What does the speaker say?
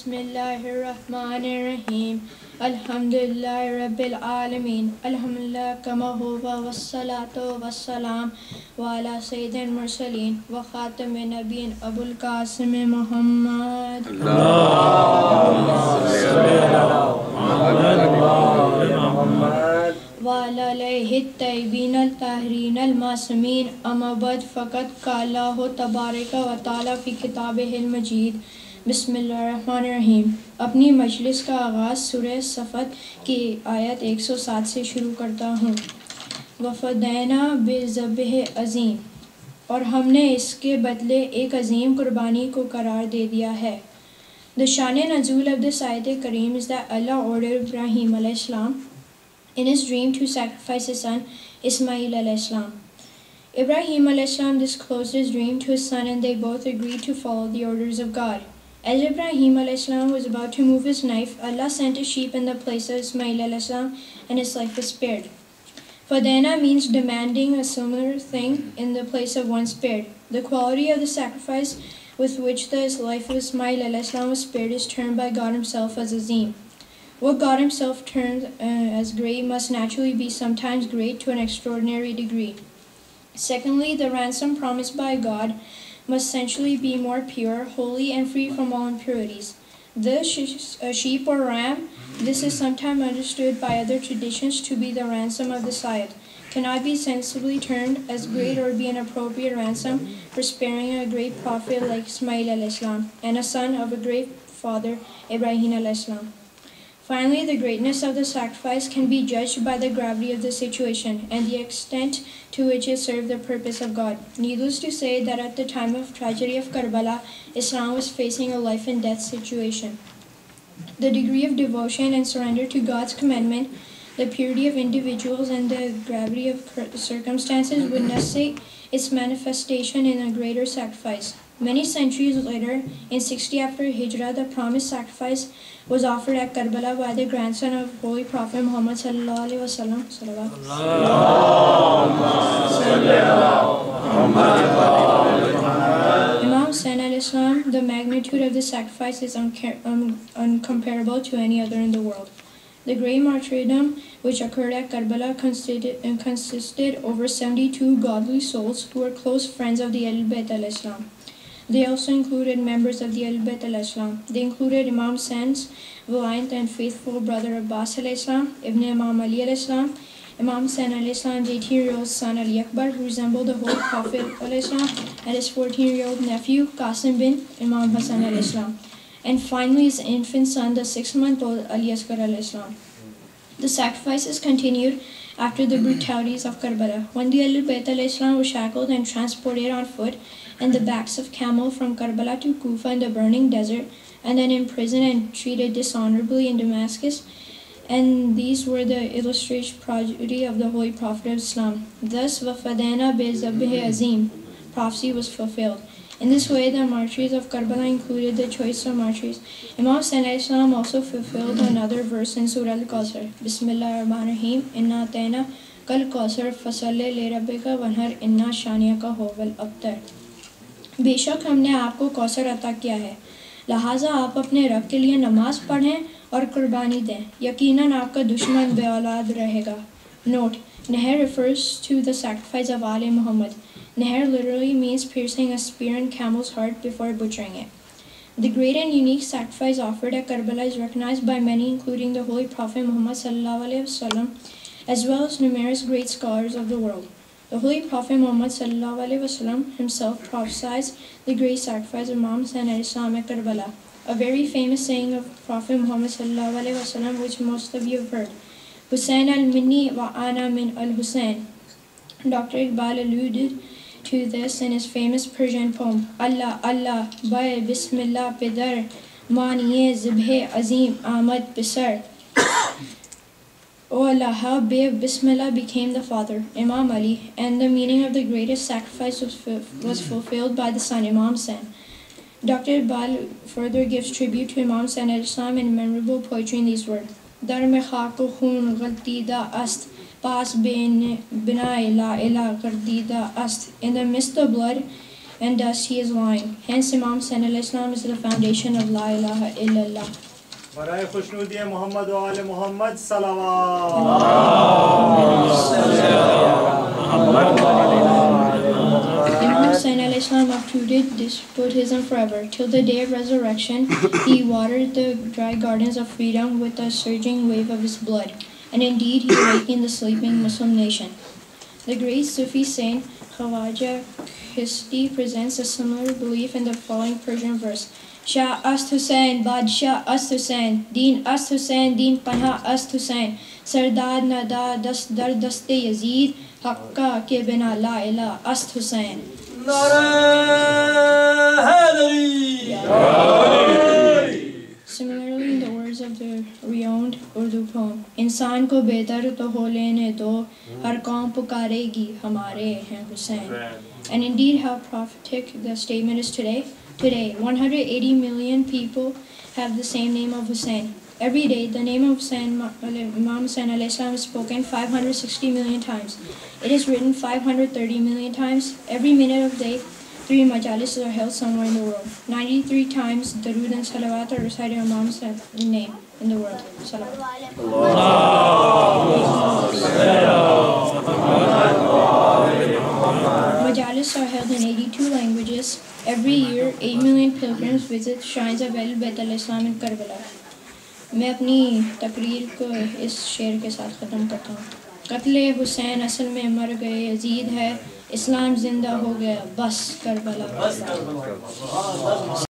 Bismillahirrahmanirrahim. Alhamdulillahi Rabbil Alameen. Alhamdulillah kama huwa wassalatu wassalam wa ala sayyidil mursaleen wa khatamin nabiyyin Abul Qasim Muhammad. Allahumma salli ala Muhammad wa ala alihi at-tayyibin al-tahirin al-ma'sumin. Amma ba'd, faqad qala Allahu tabaraka wa ta'ala fi kitabihil majid. बिस्मिल्लाहिर्रहमानिर्रहीम। अपनी मजलिस का आगाज़ सूरह सफ़त की आयत 107 से शुरू करता हूँ। वफ़दैना बिज़िबे अज़ीम, और हमने इसके बदले एक अज़ीम कुर्बानी को करार दे दिया है। The शान नज़ूल of this ayat kareem is that Allah ordered Ibrahim alayhi salam in his dream to sacrifice his son Ismail alayhi salam. Ibrahim alayhi salam disclosed his dream to his son and they both agreed to follow the orders of God. As Ibrahim ﷺ was about to move his knife, Allah sent a sheep in the place of Ismail ﷺ and his life was spared. Fadana means demanding a similar thing in the place of one spared. The quality of the sacrifice with which the life of Ismail ﷺ was spared is termed by God Himself as Azeem. What God Himself terms as great must naturally be sometimes great to an extraordinary degree. Secondly, the ransom promised by God must essentially be more pure, holy, and free from all impurities. The sheep or ram, this is sometimes understood by other traditions to be the ransom of the Sayyid, cannot be sensibly termed as great or be an appropriate ransom for sparing a great prophet like Ismail alayhi and a son of a great father, Ibrahim alayhi. Finally, the greatness of the sacrifice can be judged by the gravity of the situation and the extent to which it served the purpose of God. Needless to say that at the time of tragedy of Karbala, Islam was facing a life and death situation. The degree of devotion and surrender to God's commandment, the purity of individuals, and the gravity of circumstances would necessitate its manifestation in a greater sacrifice. Many centuries later, in 60 after Hijrah, the promised sacrifice was offered at Karbala by the grandson of Holy Prophet Muhammad sallallahu alaihi wasallam. Imam Hussain alayhi salam, the magnitude of the sacrifice is uncomparable to any other in the world. The great martyrdom which occurred at Karbala consisted over 72 godly souls who were close friends of the Ahlul Bayt alayhi salam. They also included members of the Ahlul Bayt alayhi salam. They included Imam Hussein's valiant and faithful brother Abbas alayhi salam, Ibn Imam Ali alayhi salam, Imam Hussain alayhi salam's 18-year-old son Ali Akbar, who resembled the Holy Prophet alayhi salam, and his 14-year-old nephew Qasim bin Imam Hassan alayhi salam, and finally his infant son, the 6-month-old Ali Asghar alayhi salam. The sacrifices continued after the brutalities of Karbala, when the Ahlul Bayt alayhi salam were shackled and transported on foot and the backs of camel from Karbala to Kufa in the burning desert, and then imprisoned and treated dishonorably in Damascus. And these were the illustrated prodigy of the Holy Prophet of Islam. Thus, Wafadana Bizabihi Azeem, prophecy was fulfilled. In this way, the martyrs of Karbala included the choice of martyrs. Imam Hussain alayhi salam also fulfilled another verse in Surah Al-Kawthar. Bismillahirrahmanirrahim. Inna atayna kal kawthar fasalli li rabbika wanhar inna shaniyaka huwal abtar. बेशक हमने आपको कौसर अता किया है, लिहाजा आप अपने रब के लिए नमाज पढ़ें और कुर्बानी दें, यकीनन आपका दुश्मन बेऔलाद रहेगा. Note: Nahr refers to the sacrifice of Ali Muhammad. Nahr literally means piercing a spear in camel's heart before butchering it. The great and unique sacrifice offered at Karbala is recognized by many, including the Holy Prophet Muhammad sallallahu alaihi wasallam, as well as numerous great scholars of the world. The Holy Prophet Muhammad sallallahu alaihi wasallam himself prophesied the great sacrifice of Imam Hussain alayhi salam at Karbala. A very famous saying of Prophet Muhammad sallallahu alaihi wasallam, which most of you have heard: Hussain al-Minni wa ana min al-Hussain. Dr. Iqbal alluded to this in his famous Persian poem, Allah Allah by Bismillah Pidar Maniye Zibhe Azeem Ahmad Bisar. O Allah, how Bismillah became the father, Imam Ali, and the meaning of the greatest sacrifice was fulfilled by the son, Imam Hussain. Dr. Iqbal further gives tribute to Imam Hussain alayhi salam in memorable poetry in these words: Dar mein khak o khoon ghaltida ast, paas bina la ila gardida ast. In the midst of blood and thus he is lying. Hence Imam Hussain alayhi salam is the foundation of La ilaha illallah. बराए खुशनुदी मोहम्मद व आले मोहम्मद सलावत। Imam Hussain alayhi salam uprooted despotism forever. Till the day of resurrection, he watered the dry gardens of freedom with a surging wave of his blood. And indeed, he awakened the sleeping Muslim nation. The great Sufi saint Khawaja Chisti presents a similar belief in the following Persian verse. Shah Ast Hussain, Badshah Ast Hussain, Deen Ast Hussain, Deen Panha Ast Hussain, Sardar Nada Dast Dar Daste Yazid, Haqqa ke bina la ilaha Ast Hussain. Similarly, in the words of the renowned Urdu poem, इंसान को बेहतर तो हो लेने दो, हर कौम पुकारेगी हमारे हैं Hussain. And indeed, how prophetic the statement is today. Today, 180 million people have the same name of Hussein. Every day, the name of Imam Hussain alayhi salam is spoken 560 million times. It is written 530 million times. Every minute of the day, 3 majalis are held somewhere in the world. 93 times Darood and Salawat are recited Imam Hussein's name in the world. Salawat. Majalis are held in 82 languages. Every year, 8 million pilgrims visit shrines of Ahl Bayt al-Islam in Karbala. मैं अपनी तकरीर को इस शेर के साथ ख़त्म करता हूँ. कत्ले हुसैन असल में मर गए यजीद है, इस्लाम जिंदा हो गया बस करबला.